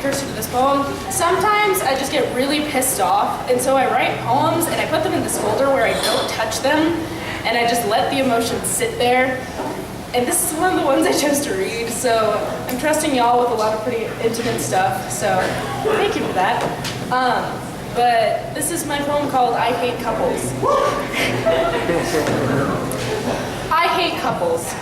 precursor to this poem. Sometimes I just get really pissed off, and so I write poems and I put them in this folder where I don't touch them, and I just let the emotions sit there. And this is one of the ones I chose to read, so I'm trusting y'all with a lot of pretty intimate stuff, so thank you for that. But this is my poem called I Hate Couples. I hate couples.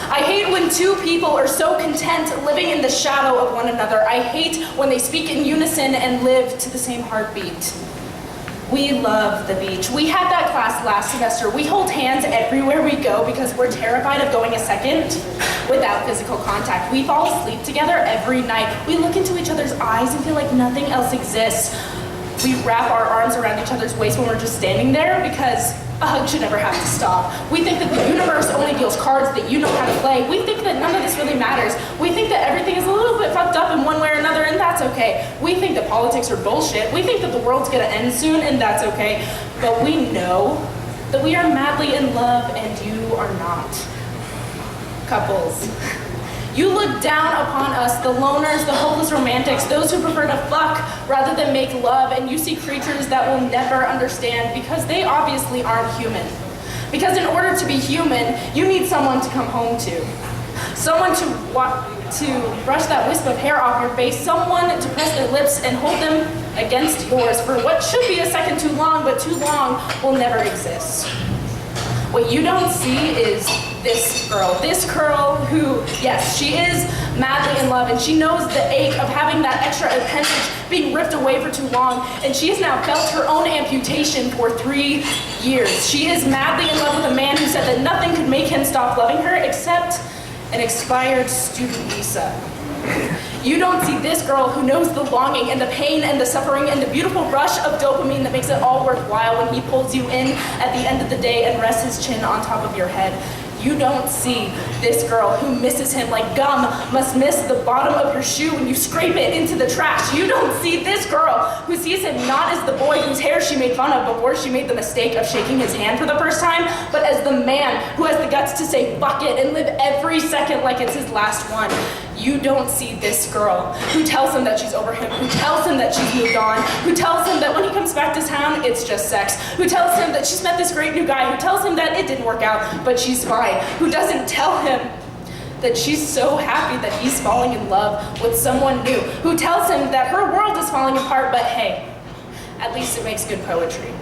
I hate when two people are so content living in the shadow of one another. I hate when they speak in unison and live to the same heartbeat. We love the beach. We had that class last semester. We hold hands everywhere we go because we're terrified of going a second without physical contact. We fall asleep together every night. We look into each other's eyes and feel like nothing else exists. We wrap our arms around each other's waist when we're just standing there because a hug should never have to stop. We think that the universe only deals cards that you know how to play. We think that none of this really matters. We think that everything is a little bit fucked up in one way or another, and that's okay. We think that politics are bullshit. We think that the world's gonna end soon, and that's okay. But we know that we are madly in love, and you are not. Couples. You look down upon us, the loners, the hopeless romantics, those who prefer to fuck rather than make love, and you see creatures that will never understand because they obviously aren't human. Because in order to be human, you need someone to come home to. Someone to brush that wisp of hair off your face, someone to press their lips and hold them against yours for what should be a second too long, but too long will never exist. What you don't see is this girl who, yes, she is madly in love and she knows the ache of having that extra appendage being ripped away for too long, and she has now felt her own amputation for 3 years. She is madly in love with a man who said that nothing could make him stop loving her except an expired student visa. You don't see this girl who knows the longing and the pain and the suffering and the beautiful rush of dopamine that makes it all worthwhile when he pulls you in at the end of the day and rests his chin on top of your head. You don't see this girl who misses him like gum must miss the bottom of your shoe when you scrape it into the trash. You don't see this girl who sees him not as the boy whose hair she made fun of before she made the mistake of shaking his hand for the first time, but as the man who has the guts to say fuck it and live every second like it's his last one. You don't see this girl who tells him that she's over him, who tells him that she's moved on, who tells him that when he comes back to town, it's just sex, who tells him that she's met this great new guy, who tells him that it didn't work out, but she's fine, who doesn't tell him that she's so happy that he's falling in love with someone new, who tells him that her world is falling apart, but hey, at least it makes good poetry.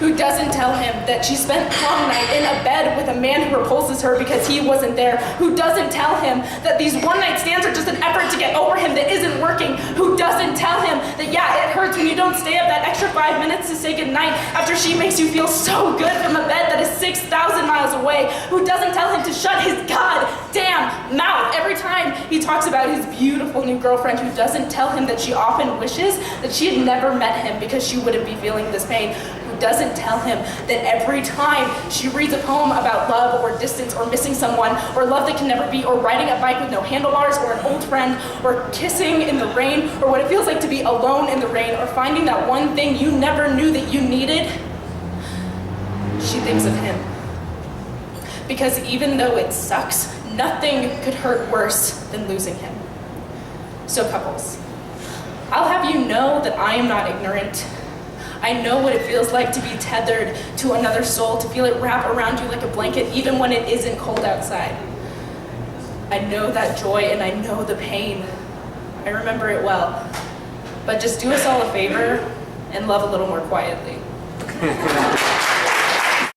Who doesn't tell him that she spent prom night in a bed with a man who repulses her because he wasn't there, who doesn't tell him that these one-night stands are just an effort to get over him that isn't working, who doesn't tell him that yeah, it hurts when you don't stay up that extra 5 minutes to say goodnight after she makes you feel so good from a bed that is 6,000 miles away, who doesn't tell him to shut his goddamn mouth every time he talks about his beautiful new girlfriend, who doesn't tell him that she often wishes that she had never met him because she wouldn't be feeling this pain, doesn't tell him that every time she reads a poem about love or distance or missing someone or love that can never be or riding a bike with no handlebars or an old friend or kissing in the rain or what it feels like to be alone in the rain or finding that one thing you never knew that you needed, she thinks of him. Because even though it sucks, nothing could hurt worse than losing him. So couples, I'll have you know that I am not ignorant. I know what it feels like to be tethered to another soul, to feel it wrap around you like a blanket even when it isn't cold outside. I know that joy and I know the pain. I remember it well. But just do us all a favor and love a little more quietly.